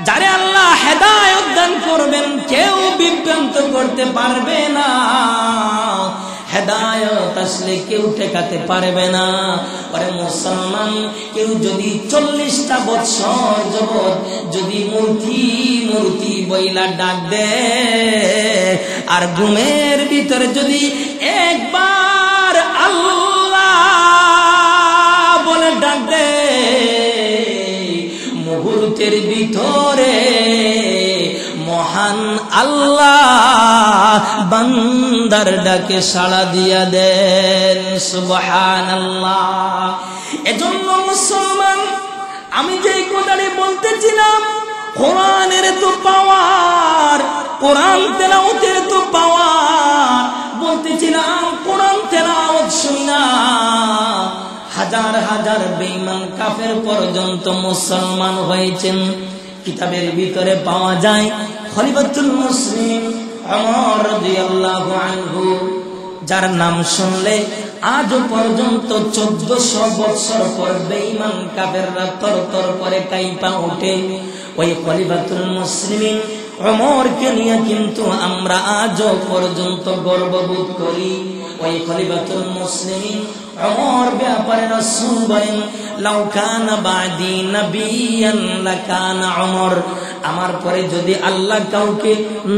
যারে আল্লাহ হেদায়েত দান করবেন কেউ বিভ্রান্ত করতে পারবে না, হেদায়েত আসলে কেউ ঠেকাতে পারবে না। আরে মুসলমান, কেউ যদি 40টা বছর যাবত যদি মূর্তি বইলা ডাক দে, আর ঘুমের ভিতরে যদি একবার আল্লাহ বলে ডাক দে, মুহূর্তের ভিতরে মহান আল্লাহ বান্দার ডাকে সাড়া দিয়া দেন। সুবহানাল্লাহ। এজন্য মুসলমান, আমি যে কথাটি বলতেছিলাম, কোরআনের তো পাওয়ার, কোরআন তেলাওয়াতের তো পাওয়ার। বলতেছিলাম কোরআন তেলাওয়াত শুনা হাজার হাজার বেঈমান কাফের পর্যন্ত মুসলমান হয়েছেন। কিতাবের ভিতরে পাওয়া যায় খলিফাতুল মুসলিম ওমর রাদিয়াল্লাহু আনহু, যার নাম শুনলে আজ পর্যন্ত 1400 বছর পর বেঈমান কাফেররা তরতর করে কাইপা ওঠে। ওই খলিফাতুল মুসলিমিন ওমরকে নিয়ে কিন্তু আমরা আজ পর্যন্ত গর্ববোধ করি। ওই খলিফাতুল মুসলিমিন ওমর ব্যাপারে রাসূল বলেন, লাউ কানা বাদি নবিয়ান লাকানা ওমর, আমার পরে যদি আল্লাহ কাউকে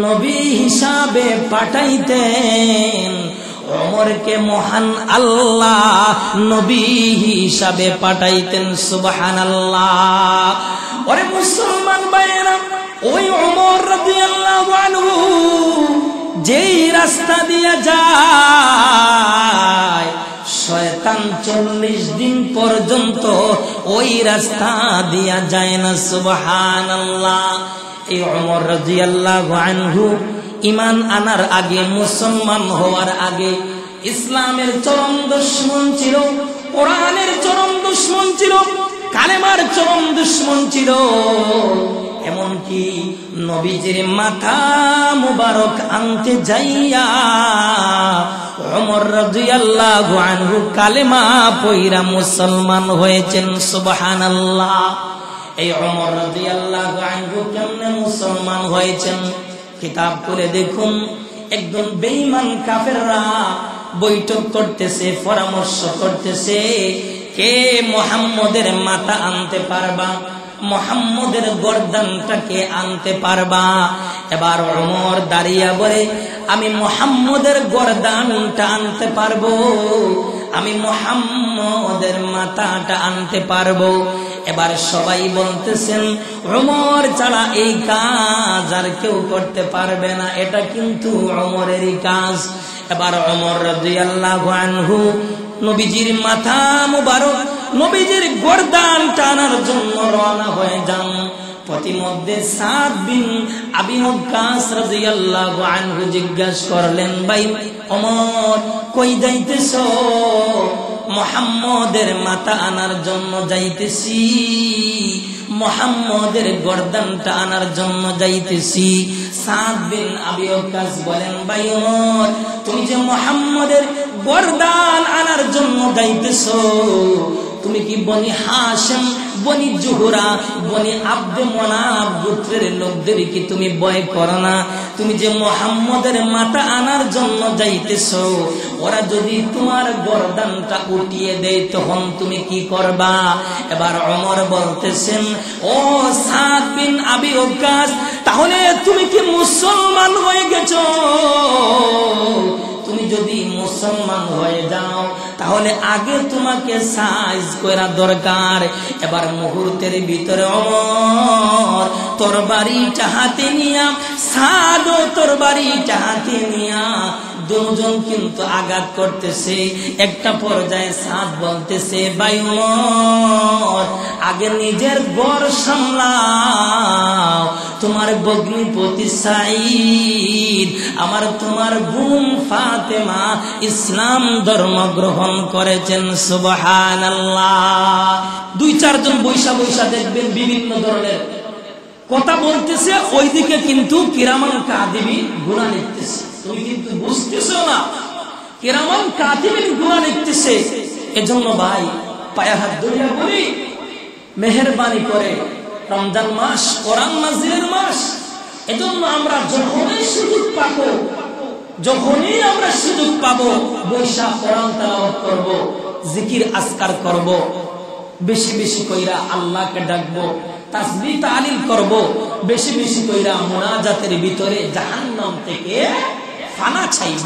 নবী হিসাবে পাঠাইতেন, ওমরকে মহান আল্লাহ নবী হিসাবে পাঠাইতেন। সুবহানাল্লাহ। ওরে মুসলমান ভাইরা, ওই ওমর রাদিয়াল্লাহু আনহু যেই রাস্তা দিয়ে যায়, শয়তান 40 দিন পর্যন্ত ওই রাস্তা দিয়া যায় না। সুবহানাল্লাহ। এই ওমর রাদিয়াল্লাহু আনহু ঈমান আনার আগে, মুসলমান হওয়ার আগে ইসলামের চরম দুশমন ছিল, কোরআনের চরম দুশমন ছিল, কালেমার চরম দুশমন ছিল। এমনকি নবীজির মাথা মুবারক আনতে যাইয়া ওমর রাদিয়াল্লাহু আনহু কালেমা পয়রা মুসলমান হয়েছেন। সুবহানাল্লাহ। এই ওমর রাদিয়াল্লাহু আনহু কেমনে মুসলমান হয়েছেন? কিতাব খুলে দেখুন, একদম বেঈমান কাফেররা বৈঠক করতেছে, পরামর্শ করতেছে, কে মুহাম্মদের মাথা আনতে পারবা, মুহাম্মদের গর্দানটাকে আনতে পারবা। এবার ওমর দাঁড়িয়ে বলে, আমি মুহাম্মদের গর্দানটা আনতে পারবো, আমি মুহাম্মদের মাথাটা আনতে পারবো। এবার সবাই বলতেছেন, ওমর ছাড়া এই কাজ আর কেউ করতে পারবে না, এটা কিন্তু ওমরেরই কাজ। এবার ওমর রাদিয়াল্লাহু আনহু নবীজির মাথা মুবারক, নবীজির গর্দান টানার জন্য রওনা হয়ে যান। প্রতিমধ্যে সাদ বিন আবি ওয়াক্কাস রাদিয়াল্লাহু আনহু জিজ্ঞাসা করলেন, ভাই ওমর কই যাইতেছো? মুহাম্মদের মাথা আনার জন্য যাইতেছি, মুহাম্মদের গর্দানটা আনার জন্য যাইতেছি। সাদ বিন আবি ওয়াক্কাস বলেন, ভাই ওমর তুমি যে মুহাম্মদের গর্দান আনার জন্য যাইতেছো, তুমি কি বনি হাশিম, বনি জুহরা, বনি আব্দে মনাফ গোত্রের লোকদের কি তুমি ভয় করো না? তুমি যে মুহাম্মদের মাথা আনার জন্য যাইতেছো, ওরা যদি তোমার গর্দানটা উঠিয়ে দেয় তখন তুমি কি করবা? এবার ওমর বলতেছেন, ও সাদ বিন আবি ওয়াক্কাস, তাহলে তুমি কি মুসলমান হয়ে গেছো? তুমি যদি মুসলমান হয়ে যাও তাহলে আগে তোমাকে সাইজ করা দরকার। এবার মুহূর্তের ভিতরে ওমর তরবারিটা হাতে নিয়া, সাদও তরবারিটা হাতে নিয়া, দুজন কিন্তু আঘাত করতেছে। একটা পর্যায়ে সাদ বলতেছে, ভাই ওমর আগে নিজের ঘর সামলাও, তোমার ভগ্নিপতি সাঈদ, তোমার বোন ফাতেমা ইসলাম ধর্ম গ্রহণ করেছেন। সুবহানাল্লাহ। 2-4 জন বৈশা বৈশা দেখবেন বিভিন্ন ধরনের কথা বলতেছে, ওইদিকে কিন্তু কিরামান কাতিবিন গুনাহ লিখতেছে। তুমি কিন্তু বুঝতেছো না, কিরামান কাতিবিন গুনাহ লিখতেছে। এজন্য ভাই পায়ে হাত ধরে বলি, মেহেরবানি করে রমজান মাস কোরআন নাযিলের মাস। এজন্য আমরা যখনই সুযোগ পাবো বৈশা কোরআন তেলাওয়াত করব, জিকির আজকার করব, বেশি বেশি কইরা আল্লাহকে ডাকবো, তাসবিহ তাহলিল করব, বেশি বেশি কইরা মুনাজাতের ভিতরে জাহান্নাম থেকে ফানা চাইব।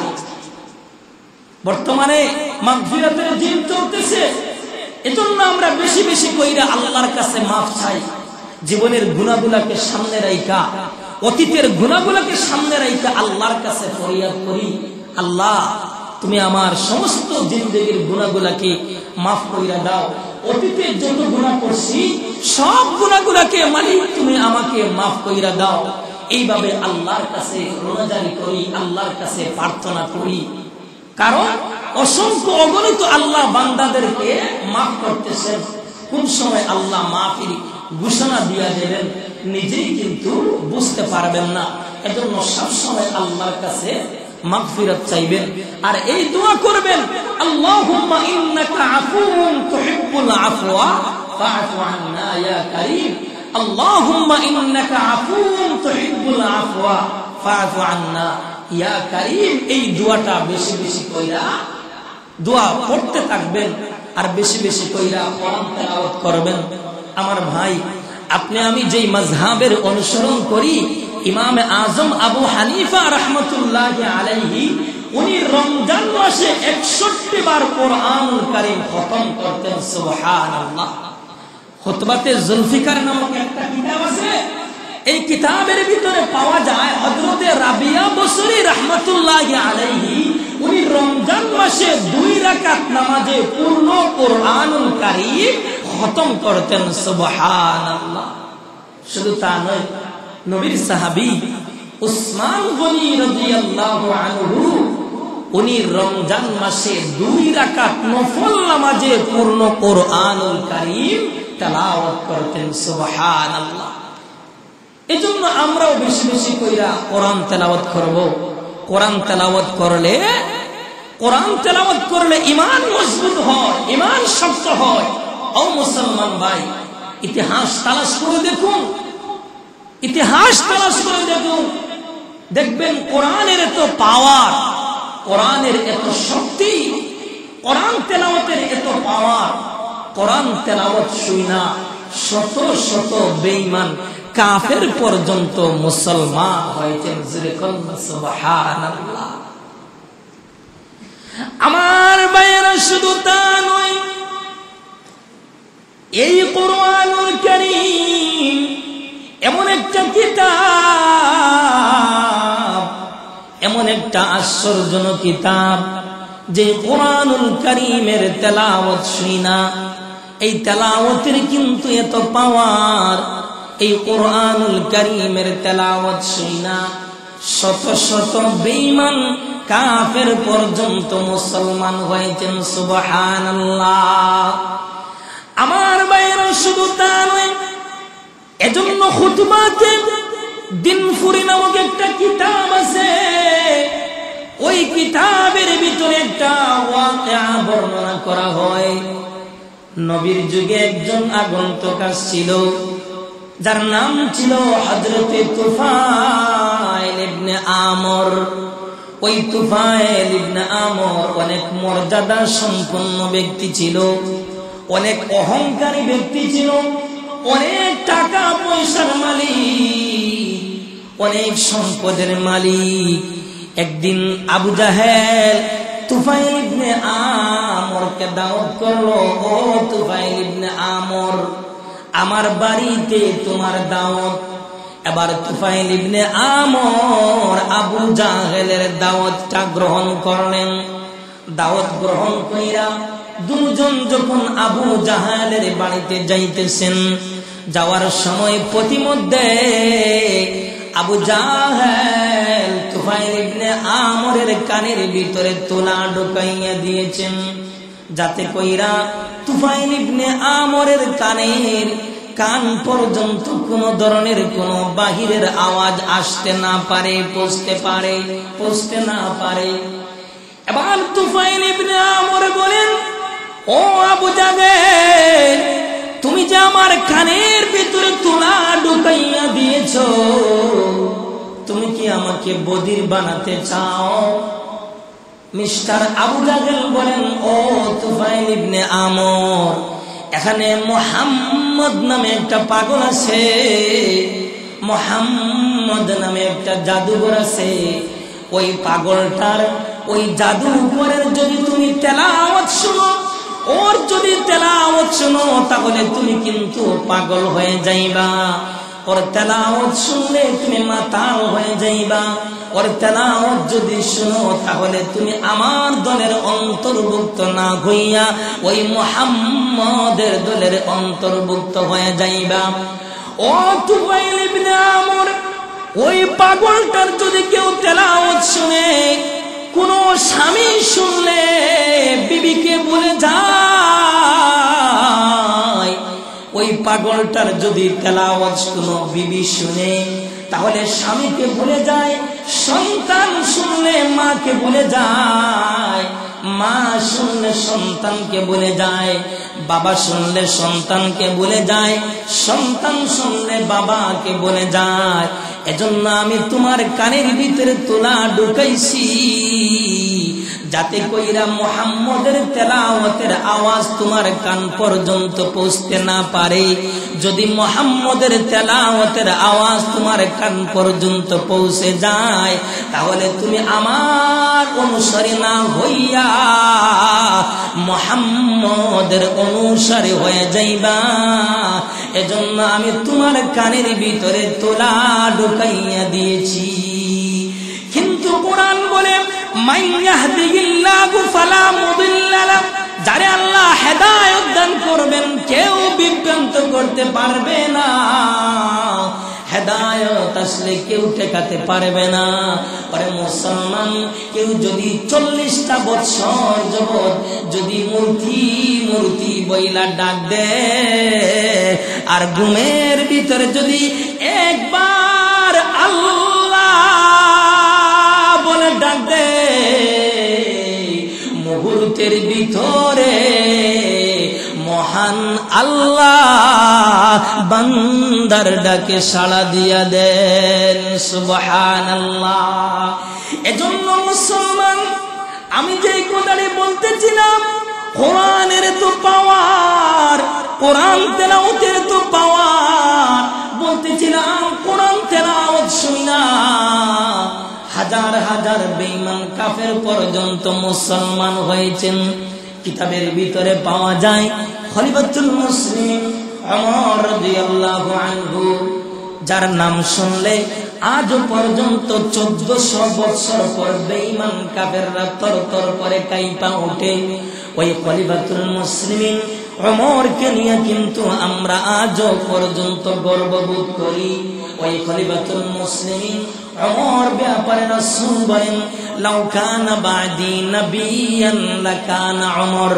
বর্তমানে মাগফিরাতের দিন চলতেছে, এজন্য আমরা বেশি বেশি কইরা আল্লাহর কাছে মাফ চাই। জীবনের গুনাহগুলোকে সামনে রাইখা, অতীতের গুনাহগুলোকে সামনে রাইখা আল্লাহর কাছে ফরিয়াদ করি, আল্লাহ তুমি আমার সমস্ত জিন্দেগীর গুনাহগুলোকে মাফ কইরা দাও। অতীতে যত গুনাহ করছি সব গুনাহগুলোকে মালিক তুমি আমাকে মাফ কইরা দাও। এইভাবে আল্লাহর কাছে রোনাজারি করি, আল্লাহর কাছে প্রার্থনা করি। কারণ অসংখ্য অগণিত আল্লাহ বান্দাদেরকে মাফ করতেছেন। কোন সময় আল্লাহ মাফির ঘোষণা দিয়া দেবেন নিজেই কিন্তু বুঝতে পারবেন না। এজন্য সবসময় আল্লাহর কাছে মাগফিরাত চাইবেন আর এই দোয়া করবেন, আল্লাহুম্মা ইন্নাকা আফুউন তুহিব্বুল আফওয়া ফাআফু আন্না ইয়া কারীম। আল্লাহুম্মা ইন্নাকা আফুউন তুহিব্বুল আফওয়া ফাআফু আন্না ইয়া কারীম। এই দোয়াটা বেশি বেশি কইরা দোয়া পড়তে থাকবেন আর বেশি বেশি কইরা কোরআন তেলাওয়াত করবেন। আমার ভাই, আপনি আমি যেই মাযহাবের অনুসরণ করি, ইমাম আজম আবু হানিফা রাহমাতুল্লাহি আলাইহি উনি রমজান মাসে 61 বার কোরআনুল কারীম খতম করতেন। সুবহানাল্লাহ। খুতবাতে জুলফিকার নামক একটা কিতাব আছে, এই কিতাবের ভিতরে পাওয়া যায় হযরতে রাবিয়া বসরি রাহমাতুল্লাহি আলাইহি উনি রমজান মাসে 2 রাকাত নামাজে পূর্ণ কোরআনুল কারীম খতম করতেন। সুবহানাল্লাহ। শুধু তা নয়, নবীর সাহাবী উসমান গনি রাদিয়াল্লাহু আনহু উনি রমজান মাসে 2 রাকাত নফল নামাজে পূর্ণ কোরআনুল কারীম তেলাওয়াত করতেন। সুবহানাল্লাহ। এজন্য আমরাও বেশি বেশি কইরা কোরআন তেলাওয়াত করব। কোরআন তেলাওয়াত করলে ঈমান মজবুত হয়, ঈমান শক্ত হয়। ও মুসলমান ভাই, ইতিহাস তালাশ করে দেখুন, দেখবেন কোরআনের এত পাওয়ার, কোরআনের এত শক্তি, কোরআন তেলাওয়াতের এত পাওয়ার। কোরআন তেলাওয়াত শুইনা শত শত বেঈমান কাফের পর্যন্ত মুসলমান হয়েছেন। সুবহানাল্লাহ। আমার ভাইয়েরা, শুধু তা নয়, এই কোরআনুল কারীম এমন একটা কিতাব, এমন একটা আশ্চর্যজনক কিতাব যে কোরআনুল কারীমের তেলাওয়াত শুইনা, এই তেলাওয়াতের কিন্তু এত পাওয়ার। এই কোরআনুল কারীমের তেলাওয়াত শুইনা শত শত বেঈমান কাফের পর্যন্ত মুসলমান হয়েছেন। সুবহানাল্লাহ। আমার ভাইয়েরা, শুধু তা নয়, এজন্য খুতবাতে দিনফুরি নামক একটা কিতাব আছে, ওই কিতাবের ভিতরে একটা ওয়াকিয়া বর্ণনা করা হয়। নবীর যুগে একজন আগন্তুক আসছিল, যার নাম ছিল হযরতে তুফাইল ইবনে আমর। ওই তুফাইল ইবনে আমর অনেক মর্যাদা সম্পন্ন ব্যক্তি ছিল, অনেক অহংকারী ব্যক্তি ছিল, অনেক টাকা পয়সার মালিক, অনেক সম্পদের মালিক। একদিন আবু জাহেল তুফাইল ইবনে আমরকে দাওয়াত করলো, ও তুফাইল ইবনে আমর, আমার বাড়িতে তোমার দাওয়াত। এবার তুফাইল ইবনে আমর আবু জাহেলের দাওয়াতটা গ্রহণ করলেন। দাওয়াত গ্রহণ কইরা দুজন যখন আবু জাহেলের বাড়িতে যাইতেছেন, যাওয়ার সময় প্রতিমধ্যে আবু জাহেল তুফাইল ইবনে আমরের কানের ভিতরে তুলা ঢুকাইয়া দিয়েছেন, যাতে কইরা তুফাইল ইবনে আমরের কান পর্যন্ত কোন ধরনের কোন বাহিরের আওয়াজ আসতে না পারে, পৌঁছতে না পারে। এবার তুফাইল ইবনে আমর বলেন, ও আবু জাহেল, তুমি যে আমার কানের ভিতরে তুলা ঢুকাইয়া দিয়েছ, তুমি কি আমাকে বদির বানাতে চাও? মিস্টার আবু জাহেল বলেন, ও তুফাইল ইবনে আমর, এখানে মুহাম্মদ নামে একটা পাগল আছে, মুহাম্মদ নামে একটা জাদুঘর আছে। ওই পাগলটার ওই জাদুঘরের যদি তুমি তেলাওয়াত শুনো, ওর যদি তেলাওয়াত শুনো, তাহলে তুমি কিন্তু পাগল হয়ে যাইবা। ওর তেলাওয়াত শুনলে তুমি মাতাল হয়ে যাইবা। ওর তেলাওয়াত যদি শুনো, তাহলে তুমি আমার দলের অন্তর্ভুক্ত না হইয়া ওই মুহাম্মদের দলের অন্তর্ভুক্ত হয়ে যাইবা। ও তুফাইল ইবনে আমর, ওই পাগলটার যদি কেউ তেলাওয়াত শুনে, কোন স্বামী শুনলে বিবিকে বলে যায়, ওই পাগলটার যদি তেলাওয়াত কোনো বিবি শুনে, তাহলে স্বামীকে ভুলে যায়। সন্তান শুনলে মাকে ভুলে যায়, মা শুনলে সন্তানকে ভুলে যায়, বাবা শুনলে সন্তানকে ভুলে যায়, সন্তান শুনলে বাবাকে ভুলে যায়। এজন্য আমি তোমার কানের ভিতরে তুলা ঢুকাইছি, যাতে কইরা মুহাম্মদের তেলাওয়াতের আওয়াজ তোমার কান পর্যন্ত পৌঁছতে না পারে। যদি মুহাম্মদের তেলাওয়াতের আওয়াজ তোমার কান পর্যন্ত পৌঁছে যায়, তাহলে তুমি আমার অনুসারী না হইয়া মুহাম্মদের অনুসারী হয়ে যাইবা। এজন্য আমি তোমার কানের ভিতরে তুলা ঢুকাইয়া দিয়েছি। কিন্তু কোরআন বলে, মান ইয়াহদিহিল্লাহু ফালা মুদিল্লা লাহু, যারে আল্লাহ হেদায়েত দান করবেন কেউ বিভ্রান্ত করতে পারবে না। হেদায়েত আসলে কেউ ঠেকাতে পারবে না। আরে মুসলমান, কেউ যদি 40টা বছর যাবত যদি মূর্তি বইলা ডাক দে, আর ঘুমের ভিতরে যদি একবার আল্লাহ বলে ডাক দে, মুহূর্তের ভিতরে মহান আল্লাহ বান্দার ডাকে সাড়া দিয়া দেন। সুবহানাল্লাহ। এজন্য মুসলমান, আমি যে কথাটি বলতেছিলাম, কোরআনের তো পাওয়ার, কোরআন তেলাওয়াতের তো পাওয়ার। বলতেছিলাম কোরআন তেলাওয়াত শুনা হাজার হাজার বেঈমান কাফের পর্যন্ত মুসলমান হয়েছেন। কিতাবের ভিতরে পাওয়া যায় খলিফাতুল মুসলিমিন ওমর রাদিয়াল্লাহু আনহু, যার নাম শুনলে আজও পর্যন্ত 1400 বছর পর বেঈমান কাফেররা তরতর করে কাঁপা ওঠে। ওই খলিফাতুল মুসলিমিন ওমরকে নিয়ে কিন্তু আমরা আজও পর্যন্ত গর্ববোধ করি। ওই খলিফাতুল মুসলিমিন ওমর ব্যাপারে রাসূল বলেন, লাউ কানা বাদি নবিয়ান লাকানা ওমর,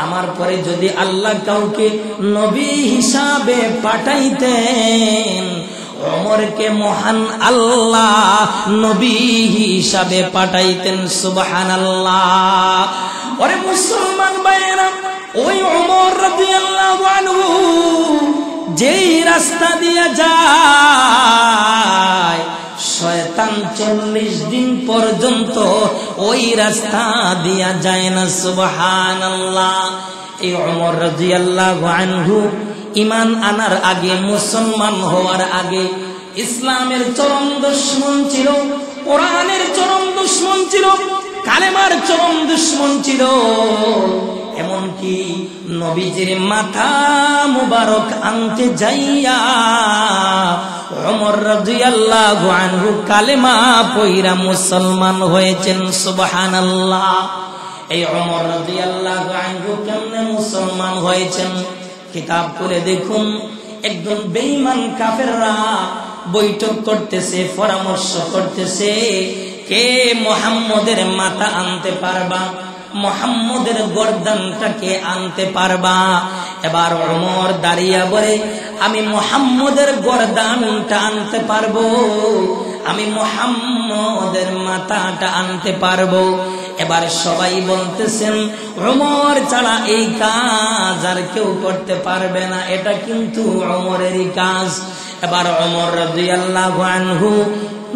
আমার পরে যদি আল্লাহ কাউকে নবী হিসাবে পাঠাইতেন, ওমরকে মহান আল্লাহ নবী হিসাবে পাঠাইতেন। সুবহানাল্লাহ। ওরে মুসলমান ভাইরা, ওই ওমর রাদিয়াল্লাহু আনহু যেই রাস্তা দিয়ে যায়, শয়তান 40 দিন পর্যন্ত ওই রাস্তা দিয়া যায় না। সুবহানাল্লাহ। এই ওমর রাদিয়াল্লাহু আনহু ঈমান আনার আগে, মুসলমান হওয়ার আগে ইসলামের চরম দুশমন ছিল, কোরআনের চরম দুশমন ছিল, কালেমার চরম দুশমন ছিল। এমনকি নবীজির মাথা মুবারক আনতে যাইয়া ওমর রাদিয়াল্লাহু আনহু কালেমা পয়রা মুসলমান হয়েছেন। সুবহানাল্লাহ। এই ওমর রাদিয়াল্লাহু আনহু কেমনে মুসলমান হয়েছেন? কিতাব খুলে দেখুন, একদম বেঈমান কাফেররা বৈঠক করতেছে, পরামর্শ করতেছে, কে মুহাম্মদের মাথা আনতে পারবা, মুহাম্মদের গর্দানটাকে আনতে পারবা। এবার ওমর দাঁড়িয়ে বলে, আমি মুহাম্মদের গর্দানটা আনতে পারবো, আমি মুহাম্মদের মাথাটা আনতে পারবো। এবার সবাই বলতেছেন ওমর ছাড়া এই কাজ আর কেউ করতে পারবে না, এটা কিন্তু ওমরেরই কাজ। এবার ওমর রাদিয়াল্লাহু আনহু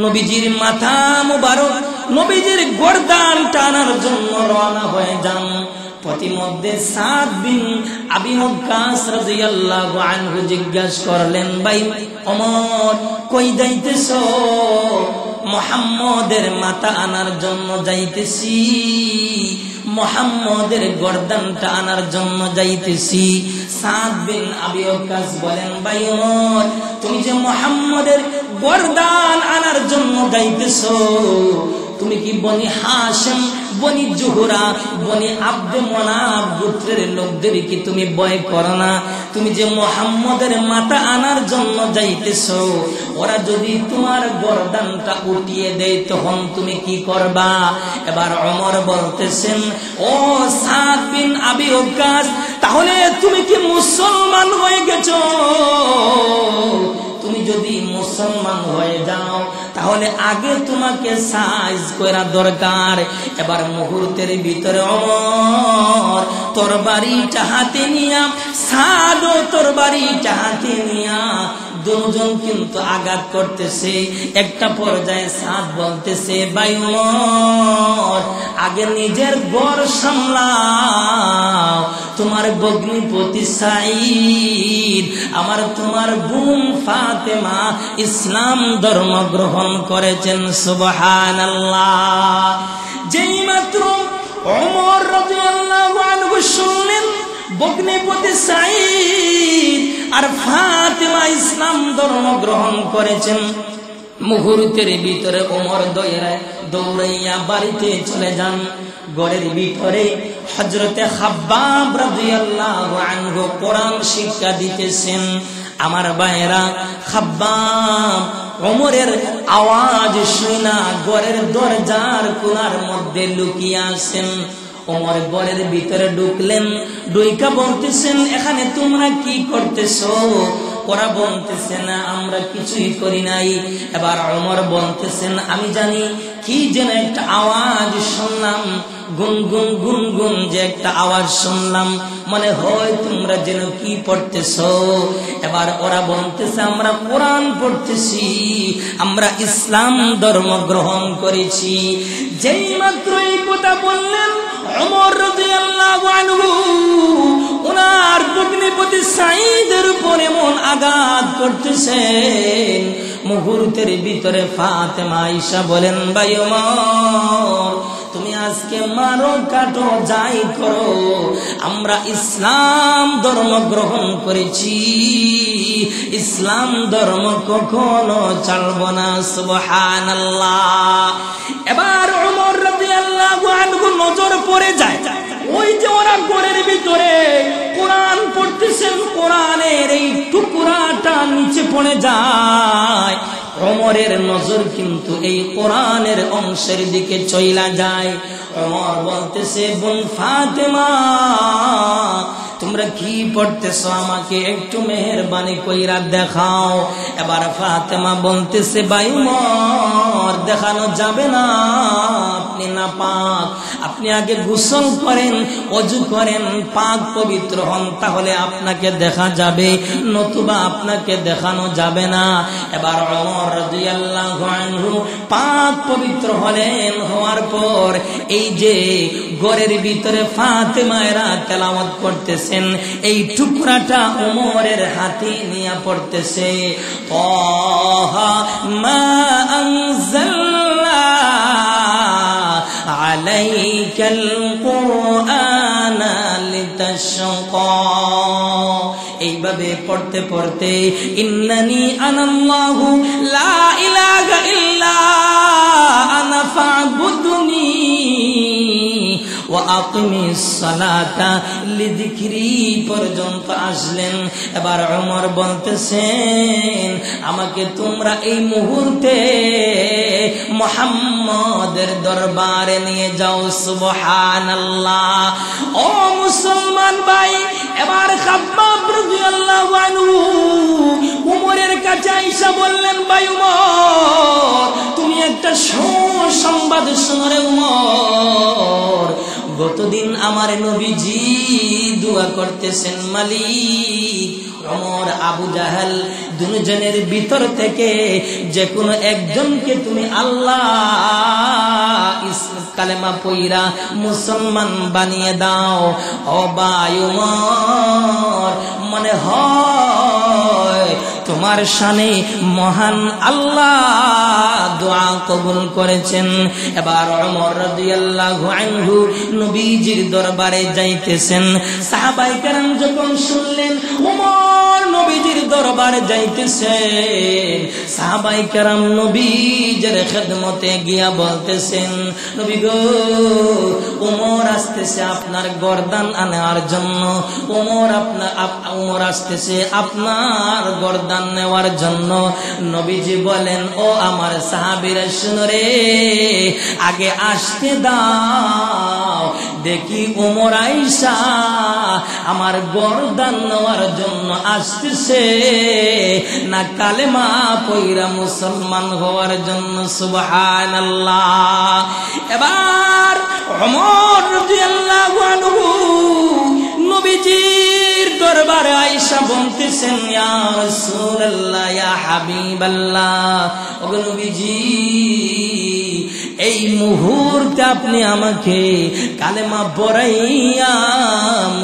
নবীজির মাথা মুবারক, নবীজির গর্দান টানার জন্য রওনা হয়ে যান। প্রতিমধ্যে সাদ বিন আবি ওয়াক্কাস রাদিয়াল্লাহু আনহু জিজ্ঞাসা করলেন, ভাই ওমর কই যাইতেছো? মুহাম্মদের মাথা আনার জন্য যাইতেছি, মুহাম্মদের গর্দানটা আনার জন্য যাইতেছি। সাদ বিন আবি ওয়াক্কাস বলেন, ভাই ওমর তুমি যে মুহাম্মদের গর্দান আনার জন্য যাইতেছো, তুমি কি বনি হাশিম, বনি জুহরা, বনি আব্দে মনাফ গোত্রের লোকদের কি তুমি ভয় করো না? তুমি যে মুহাম্মদের মাথা আনার জন্য যাইতেছো, ওরা যদি তোমার গর্দানটা উঠিয়ে দেয় তখন তুমি কি করবা? এবার ওমর বলতেছেন, ও সাদ বিন আবি ওয়াক্কাস, তাহলে তুমি কি মুসলমান হয়ে গেছো? তুমি যদি মুসলমান হয়ে যাও তাহলে আগে তোমাকে সাইজ করা দরকার। এবার মুহূর্তের ভিতরে ওমর তরবারিটা হাতে নিয়া, সাদ তরবারিটা হাতে নিয়া দুজন কিন্তু আঘাত করতেছে। একটা পর্যায়ে সাদ বলতেছে, ভাই ওমর আগে নিজের ঘর সামলাও, তোমার ভগ্নিপতি সাঈদ, তোমার বোন ফাতেমা ইসলাম ধর্ম গ্রহণ করেছেন। সুবহানাল্লাহ। যেই মাত্র ওমর রাদিয়াল্লাহু আনহু শুনলেন ভগ্নিপতি সাঈদ আর ফাতেমা ইসলাম ধর্ম গ্রহণ করেছেন, মুহূর্তের ভিতরে ওমর দৌড়াইয়া বাড়িতে চলে যান। ঘরের ভিতরে হযরতে খাব্বাব রাদিয়াল্লাহু আনহু কোরআন শিক্ষা দিতেছেন। আমার ভাইরা, খাব্বাব ওমরের আওয়াজ শুনা ঘরের দরজার কোণার মধ্যে লুকিয়ে আছেন। ওমর ঘরের ভিতরে ঢুকলেন, ঢুইকা বলতেছেন, এখানে তোমরা কি করতেছো? ওরা বলতেছেন, আমরা কিছুই করি নাই। এবার ওমর বলতেছেন, আমি জানি কি যেন একটা আওয়াজ শুনলাম, গুনগুন গুনগুন যে একটা আওয়াজ শুনলাম, মনে হয় তোমরা যেন কি পড়তেছো। এবার ওরা বলতেছে, আমরা কোরআন পড়তেছি, আমরা ইসলাম ধর্ম গ্রহণ করেছি। যেই মাত্র এই কথা বললেন, ওমর রাদিয়াল্লাহু আনহু ওনার ভগ্নিপতি সাঈদের উপর এমন আঘাত করতেছেন, মুহূর্তের ভিতরে ফাতেমা আয়েশা বলেন, ভাই ওমর তুমি আজকে মারো কাটো যাই করো, আমরা ইসলাম ধর্ম গ্রহণ করেছি, ইসলাম ধর্ম কখনো ছাড়ব না। সুবহানাল্লাহ। এবার ওমর রাদিয়াল্লাহু আনহু নজর পড়ে যায়, ওই যে ওরা ঘরের ভিতরে কোরআন পড়তেছেন, কোরআনের এই টুকরাটা নিচে পড়ে যায়। ওমরের নজর কিন্তু এই কোরআনের অংশের দিকে চইলা যায়। ওমর বলতেছে, বোন ফাতেমা তোমরা কি পড়তেছো, আমাকে একটু মেহেরবানি কইরা দেখাও। এবার ফাতেমা বলতেছে, ভাই ওমর দেখানো যাবে না, আপনি নাপাক, আপনি আগে গোসল করেন, ওযু করেন, পাক পবিত্র হন, তাহলে আপনাকে দেখা যাবে, নতুবা আপনাকে দেখানো যাবে না। এবার ওমর রাদিয়াল্লাহু আনহু পাক পবিত্র হলেন, হওয়ার পর এই যে ঘরের ভিতরে ফাতেমারা তেলাওয়াত করতেছেন, এই টুকরাটা ওমরের হাতে নিয়ে পড়তেছে, তাহা মা আনজালনা আলাইকাল কুরআনা লিতাশকা। এইভাবে পড়তে পড়তে ইন্নানি আনাল্লাহু লা ইলাহা ইল্লা আনা ফা'বুদনি ওয়া আকিমিস সালাতা লিযিকরি পর্যন্ত আসলেন। এবার ওমর বলতেছেন, আমাকে তোমরা এই মুহূর্তে মুহাম্মদের দরবারে নিয়ে যাও। সুবহানাল্লাহ। ও মুসলমান ভাই, এবার খাব্বাব রাদিয়াল্লাহু আনহু ওমরের কাছে আয়েশা বললেন, ভাই ওমর তুমি একটা সুসংবাদ শোনো রে ওমর, কতদিন আমার নবীজি দোয়া করতেছেন, মালিক ওমর আবু জাহেল দুজনের ভিতর থেকে যে কোনো একজনকে তুমি আল্লাহ কালেমা পয়রা মুসলমান বানিয়ে দাও। ও ভাই ওমর, মনে হয় তোমার শানে মহান আল্লাহ দোয়া কবুল করেছেন। এবার ওমর রাদিয়াল্লাহু আনহু নবীজির দরবারে যাইতেছেন। সাহাবায়ে কেরাম যখন শুনলেন ওমর নবীজির দরবারে যাইতেছেন, সাহাবায়ে কেরাম নবীজির খেদমতে গিয়া বলতেছেন, নবী গো, ওমর আসতেছে আপনার গর্দান আনার জন্য, ওমর আসতেছে আপনার গর্দান নেওয়ার জন্য। নবীজি বলেন, ও আমার সাহাবীরা শুনো রে, আগে আসতে দাও, দেখি ওমর আইসা আমার গর্দান নেওয়ার জন্য আসতেছে না কালেমা পয়রা মুসলমান হওয়ার জন্য। সুবহানাল্লাহ। এবার ওমর রাদিয়াল্লাহু আনহু নবীজির দরবারে আয়েশা বলতেছেন, ইয়া রাসূলুল্লাহ, ইয়া হাবিবাল্লাহ, ও নবীজি, এই মুহূর্তে আপনি আমাকে কালেমা পড়াইয়া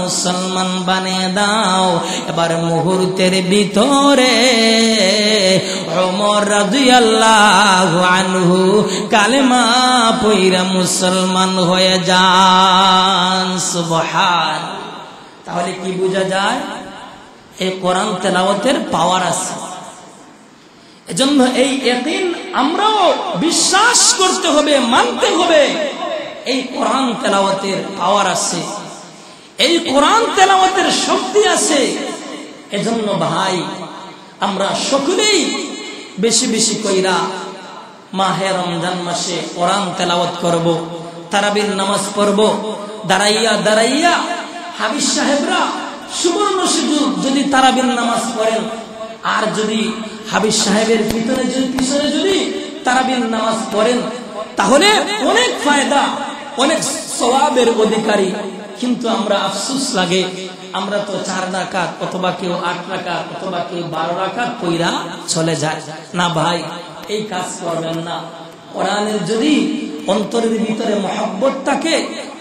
মুসলমান বানিয়ে দাও। এবার মুহূর্তের ভিতরে ওমর রাদিয়াল্লাহু আনহু কালেমা পয়রা মুসলমান হয়ে যান। সুবহান। তাহলে কি বোঝা যায়? এই কোরআন তেলাওয়াতের পাওয়ার আছে। এজন্য এই ইয়াকিন আমরাও বিশ্বাস করতে হবে, মানতে হবে, এই কোরআন তেলাওয়াতের পাওয়ার আছে, এই কোরআন তেলাওয়াতের শক্তি আছে। এজন্য ভাই, আমরা সকলেই বেশি বেশি কইরা মাহে রমজান মাসে কোরআন তেলাওয়াত করব, তারাবির নামাজ পড়ব, দাঁড়াইয়া দাঁড়াইয়া হাবিজ সাহেবরা সুবর্ণ সুযোগ যদি তারাবির নামাজ পড়েন, আর যদি হাবিজ সাহেবের পিছনে যদি তারাবির নামাজ পড়েন, তাহলে অনেক ফায়দা, অনেক সওয়াবের অধিকারী। কিন্তু আমরা আফসোস লাগে, আমরা তো 4 রাকাত অথবা কেউ 8 রাকাত অথবা কেউ 12 রাকাত পয়রা চলে যায়। না ভাই, এই কাজ করবেন না। কোরআনের যদি অন্তরের ভিতরে মহব্বত থাকে,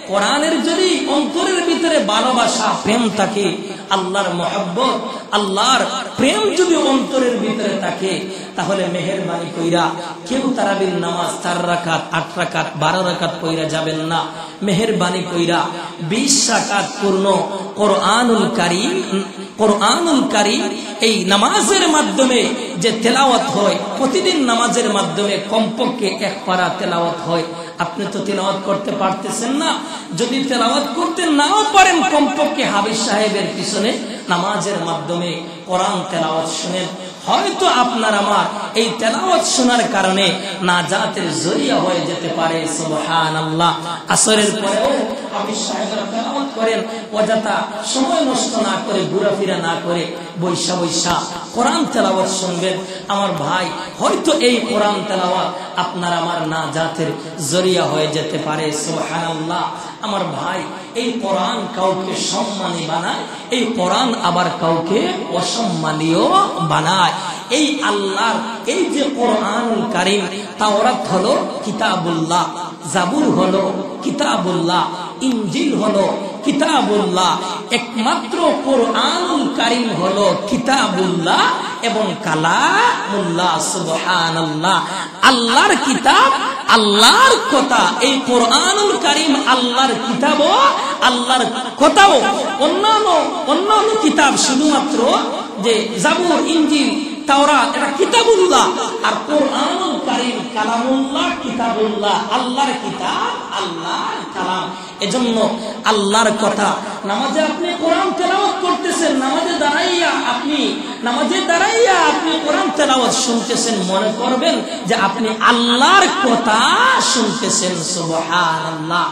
কোরআনের যদি অন্তরের ভিতরে ভালোবাসা প্রেম থাকে, আল্লাহর মহব্বত আল্লাহর প্রেম যদি অন্তরের ভিতরে থাকে, তাহলে মেহেরবানি কইরা কেউ তারাবির নামাজ 4 রাকাত 8 রাকাত 12 রাকাত পয়রা যাবেন না। মেহেরবানি কইরা 20 রাকাত পূর্ণ কোরআনুল কারীম এই নামাজের মাধ্যমে যে তেলাওয়াত হয়, প্রতিদিন নামাজের মাধ্যমে কমপক্ষে 1 পারা তেলাওয়াত হয়। আপনি তো তেলাওয়াত করতে পারতেছেন না, যদি তেলাওয়াত করতে নাও পারেন, কমপক্ষে হাবিজ সাহেবের পিছনে নামাজের মাধ্যমে কোরআন তেলাওয়াত শুনেন। হয়তো আপনার আমার এই তেলাওয়াত শোনার কারণে নাজাতের জরিয়া হয়ে যেতে পারে। সুবহানাল্লাহ। আসরের পরেও হাবিজ সাহেবরা তেলাওয়াত করেন, অযথা সময় নষ্ট না করে, ঘোরাফেরা না করে বৈশা কোরআন তেলাওয়াত শুনবেন। আমার ভাই, হয়তো এই কোরআন তেলাওয়াত আপনার আমার নাজাতের জরিয়া হয়ে যেতে পারে। সুবহানাল্লাহ। আমার ভাই, এই কোরআন কাউকে সম্মানী বানায়, এই কোরআন আবার কাউকে অসম্মানীয় বানায়। এই আল্লাহর এই যে কোরআনুল কারীম, তাওরাত হলো কিতাবুল্লাহ, জাবুর হলো কিতাবুল্লাহ, ইনজিল হলো কিতাবুল্লাহ, একমাত্র কোরআনুল কারীম হলো কিতাবুল্লাহ এবং কালামুল্লাহ। সুবহানাল্লাহ। আল্লাহর কিতাব, আল্লাহর কথা, এই কোরআনুল কারীম আল্লাহর কিতাবও, আল্লাহর কথাও। অন্যান্য কিতাব শুধুমাত্র যে জাবুর, ইনজিল, তাওরাত, এটা কিতাবুল্লাহ, আর কোরআনুল কারীম কালামুল্লাহ, কিতাবুল্লাহ, আল্লাহর কিতাব, আল্লাহর কালাম। এজন্য আল্লাহর কথা। নামাজে আপনি কোরআন তেলাওয়াত করতেছেন, নামাজে দাঁড়াইয়া আপনি কোরআন তেলাওয়াত শুনতেছেন, মনে করবেন যে আপনি আল্লাহর কথা শুনতেছেন। সুবহানাল্লাহ।